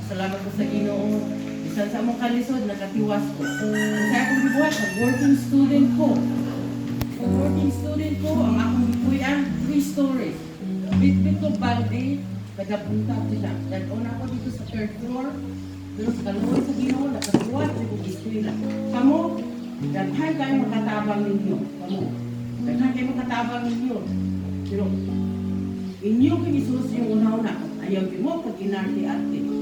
Salamat ko sa Ginoo. Bisan sa among kalisod nakatiwas ko. Kaya akong gibuhat ang working student ko. Ang working student ko ang akong gipuy-an 3 stories. Bitbit ko balde, kadapunta sila. Dadon ako dito sa 3rd floor. Pero sa kaluoy sa Ginoo nakatiwas ko eskwela. Kamo, daghan kayo makatabang ninyo. Kamo, daghan kayo makatabang ninyo. Pero inyo kung isus yung una-una, ayaw di mo pag inarte-arte.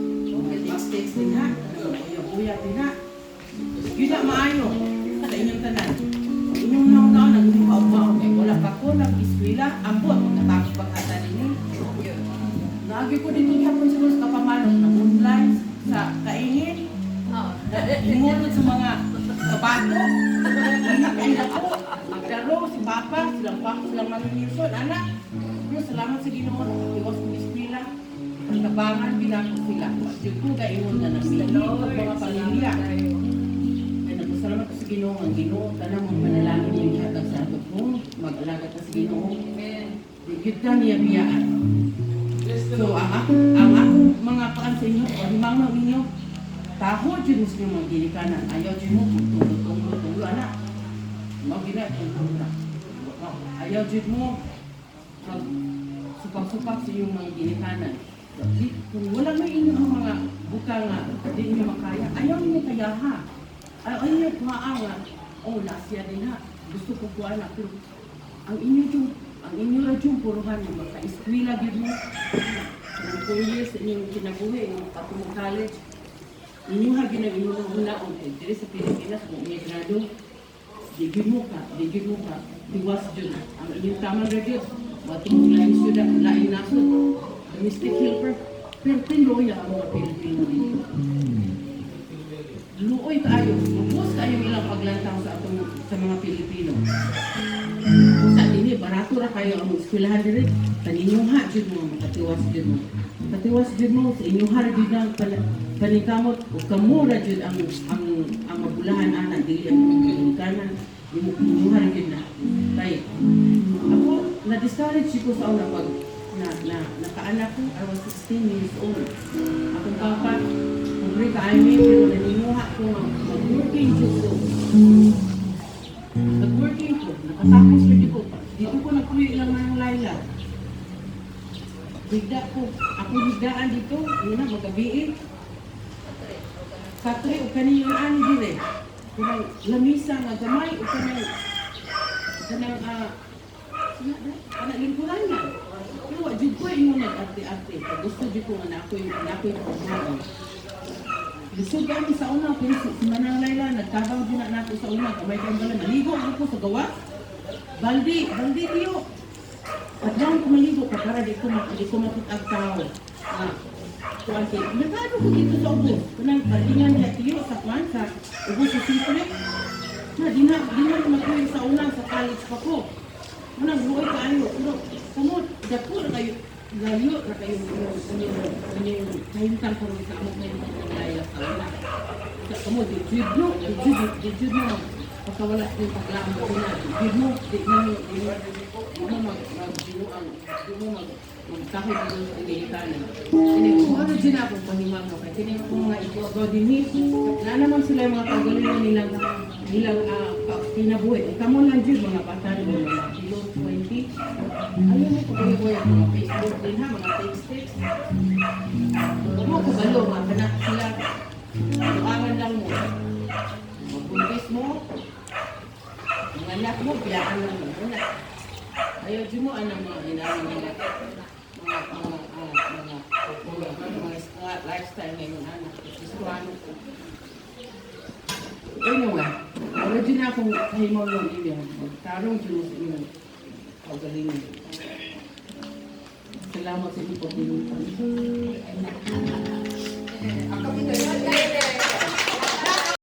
Text din ha, kuya din ha. Yun na maayo, sa inyong tanan. Inyong nauna, nag-umaw-umaw. Wala pa ko, nag-iskwila, ambot, natapos pag-hata ninyo. Naagi ko dito hapon siguro sa kapamanok, nag-online, sa kaingin, imulot sa mga kabato, inak ako, magdaro, si Papa, silang manginilson, anak. Pero salamat sa Ginoo, iwas ko iskwila. Tabangan binako sila. Yung po gaiwan na nasilog ang mga pamilya. Kaya nagpasalamat ko sa Ginoo. Ang Ginoo, tanang mong manalangin yung ihatag sa ato po. Mag-alagat na sa Ginoo. Yun ka niya biyaan. So, ang akong mga paan sa inyo, o himang ninyo, taho dyan sa inyo mga ginikanan. Ayaw dyan mo, tulo, anak. Mag-ginat, ayaw dyan mo, supak-supak sa inyong mga ginikanan. Kung wala may inyong mga buka nga, hindi niyo makaya, ayaw niyo kaya ha. Ayaw niyo kuhaan nga, nasya din ha. Gusto ko kuhaan na, pero ang inyo radyong puruhan mo, magka-eskwila din mo. Kung 4 years sa inyong kinabuhi, yung patungong college, inyo ha ginag-inunang unaon, dito sa Pilipinas, kung emigrado, digid mo ka, tiwas dyan. Ang inyong tamang radyong, matong lain suda, lain nasod, domestic helper, pero tinuloy ang mga Pilipino dito. Luoy kayo, mabos kayo ilang paglantang sa mga Pilipino. Sa ini, barato ra kayo ang eskwelahan dito, taninyo ha, dyan mo, makatiwas dyan mo. Makatiwas dyan mo, sa inyo ha, dyan ang panikamot, o kamura dyan ang mabulahan anak, dili ang mga Pilikanan, inyo ha, dyan na. Kaya, ako, na-discourage ko sa una pag nakaanak ko, I was 16 years old. Akong papa, kung rin ka-aimay, pero nanimuha ko mag-working ko. Nag-working ko, nakatapos rin ko. Dito ko nagpuwi lang ng Laila. Bigda ko, ako bigdaan dito, yun na, magabiin. Katri, o kaniyong ani dire. Kung lamisa nga gamay, o kanang lingkuran niya. Pero wajud ko yung nag-arte-arte. Gusto dito nga na ako yung pagkakas. Lisod kami sa una, pero si Manang Laila, nagtabang din na ako sa una. Kamay kang bala, naligo ako sa gawa. Baldi tiyo. At lang ko maligo ka para di ko makitag tao. Kuwanti, nagkano ko dito sa ubos. Kunang palingan niya tiyo sa kuwan, sa ubos sa simple. Di na mag-uwi sa una, sa college pa ko. Manang buhay ka ano, pero kamot, dako na kayo, layo na kayo kahintang ko sa among kahintang ng Laila sa una. Kamot, di jud mo, pagkawala yung paglaang ko na, di mo magtahid dito sa Pilikanan. Kung ano dyan akong pahimang mo, kaya tinig ko mga ito-godinit, na naman sila yung mga pagalingan nilang kinabuhi. Kamo lang dyan mga bata mo, mga kilo 20. Ayaw mo pagkaluboy ang mga Facebook din ha, mga text. Huwag mo kabalo, mga kanak sila. Tuangan lang mo. Magbuntis mo. Mga anak mo, biyaan lang mo. Ayaw dyan mo, anong mga inanong mga lifestyle ngayon, anak. Iskuano ko. Anyway, original akong kahimaw yung iyo. Magtarong dyan sa iyo. Pagalingan. Salamat sa iyo po.